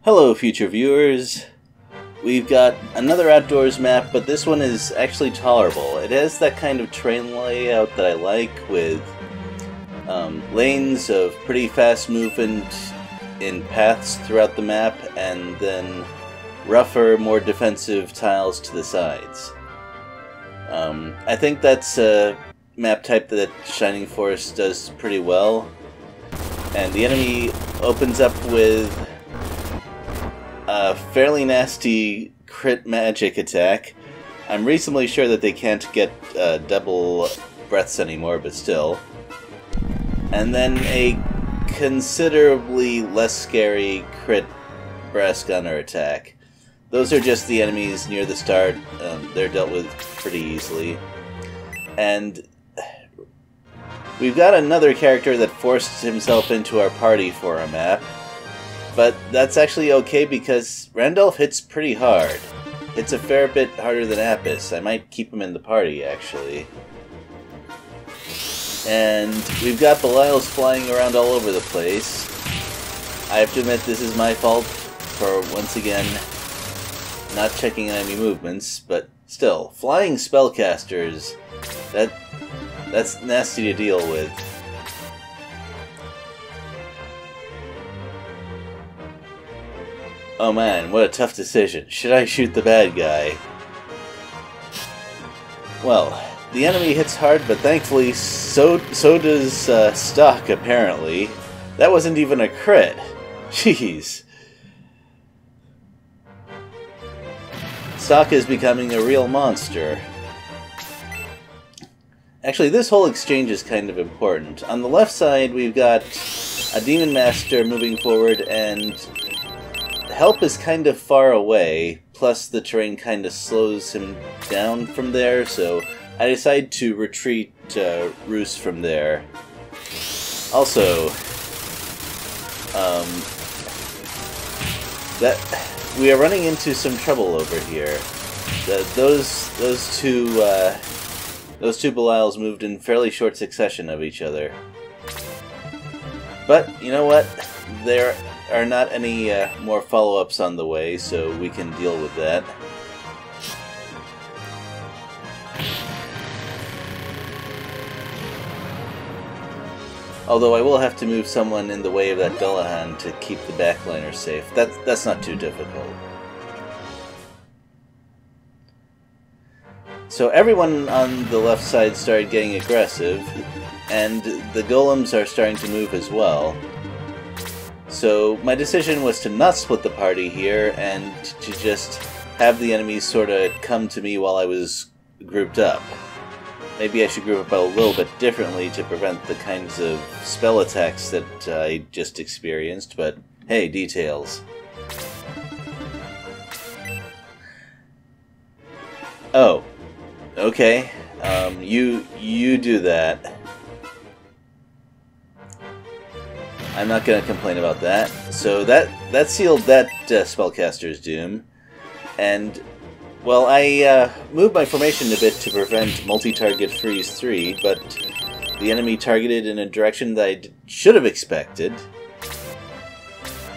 Hello future viewers! We've got another outdoors map, but this one is actually tolerable. It has that kind of terrain layout that I like, with lanes of pretty fast movement in paths throughout the map, and then rougher, more defensive tiles to the sides. I think that's a map type that Shining Force does pretty well, and the enemy opens up with a fairly nasty crit magic attack. I'm reasonably sure that they can't get double breaths anymore, but still. And then a considerably less scary crit brass gunner attack. Those are just the enemies near the start. They're dealt with pretty easily. And we've got another character that forced himself into our party for a map. But that's actually okay because Randolph hits pretty hard. Hits a fair bit harder than Apis. I might keep him in the party, actually. And we've got Belial's flying around all over the place. I have to admit this is my fault for, once again, not checking enemy movements, but still, flying spellcasters, that's nasty to deal with. Oh man, what a tough decision. Should I shoot the bad guy? Well, the enemy hits hard, but thankfully so does Stock, apparently. That wasn't even a crit. Jeez. Stock is becoming a real monster. Actually, this whole exchange is kind of important. On the left side, we've got a Demon Master moving forward, and help is kind of far away, plus the terrain kind of slows him down from there, so I decide to retreat Roos from there. Also, that we are running into some trouble over here. Those two Belials moved in fairly short succession of each other. But you know what? There are not any more follow-ups on the way, so we can deal with that. Although I will have to move someone in the way of that Dullahan to keep the backliner safe. That's not too difficult. So everyone on the left side started getting aggressive, and the golems are starting to move as well. So my decision was to not split the party here, and to just have the enemies sort of come to me while I was grouped up. Maybe I should group up a little bit differently to prevent the kinds of spell attacks that I just experienced, but hey, details. Oh, okay. You do that. I'm not going to complain about that. So that sealed that spellcaster's doom. And, well, I moved my formation a bit to prevent multi-target freeze 3, but the enemy targeted in a direction that I should have expected.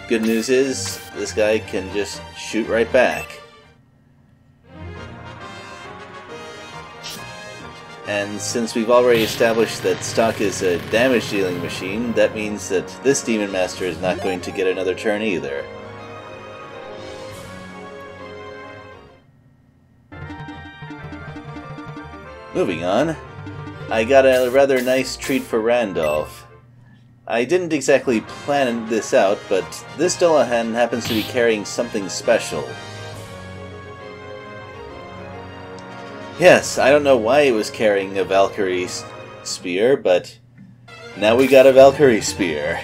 Good news is, this guy can just shoot right back. And since we've already established that Stock is a damage-dealing machine, that means that this Demon Master is not going to get another turn either. Moving on, I got a rather nice treat for Randolph. I didn't exactly plan this out, but this Dullahan happens to be carrying something special. Yes, I don't know why it was carrying a Valkyrie spear, but now we got a Valkyrie spear.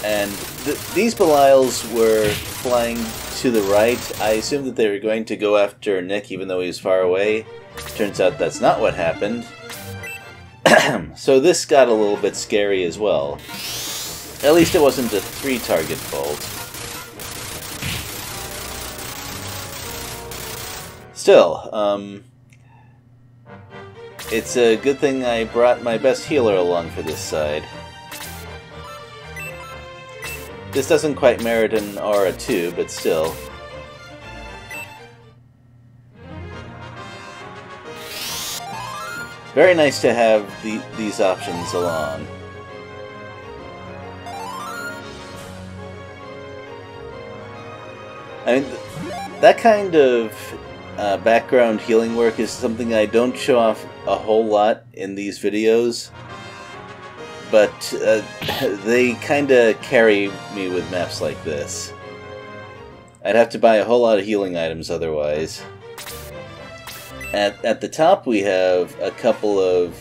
And these Belials were flying to the right. I assumed that they were going to go after Nick even though he was far away. Turns out that's not what happened. So this got a little bit scary as well. At least it wasn't a 3-target bolt. Still, It's a good thing I brought my best healer along for this side. This doesn't quite merit an Aura 2, but still. Very nice to have these options along. I mean, that kind of background healing work is something I don't show off a whole lot in these videos, but they kinda carry me with maps like this. I'd have to buy a whole lot of healing items otherwise. At the top we have a couple of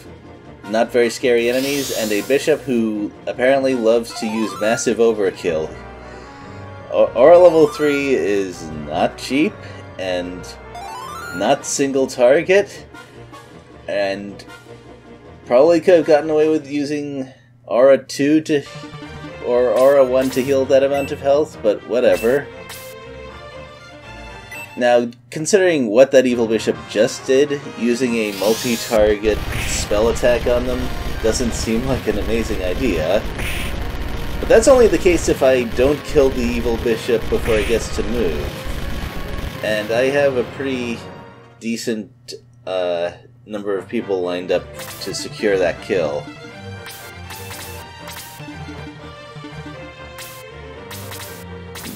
not very scary enemies and a bishop who apparently loves to use massive overkill. Aura level 3 is not cheap and not single target, and probably could have gotten away with using Aura 2 or Aura 1 to heal that amount of health, but whatever. Now, considering what that evil bishop just did, using a multi-target spell attack on them doesn't seem like an amazing idea. But that's only the case if I don't kill the evil bishop before it gets to move. And I have a pretty decent number of people lined up to secure that kill.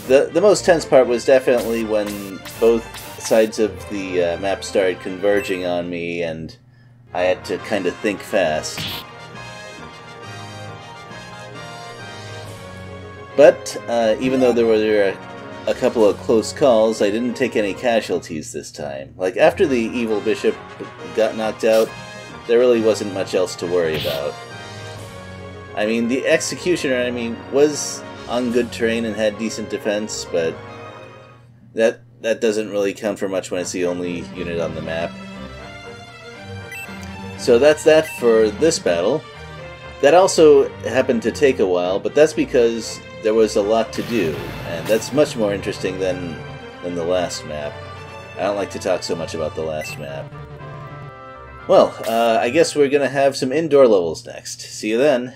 The most tense part was definitely when both sides of the map started converging on me and I had to kind of think fast. But even though there were a couple of close calls, I didn't take any casualties this time. Like, after the evil bishop got knocked out, there really wasn't much else to worry about. I mean, the executioner enemy was on good terrain and had decent defense, but that doesn't really count for much when it's the only unit on the map. So that's that for this battle. That also happened to take a while, but that's because there was a lot to do, and that's much more interesting than the last map. I don't like to talk so much about the last map. Well, I guess we're gonna have some indoor levels next. See you then.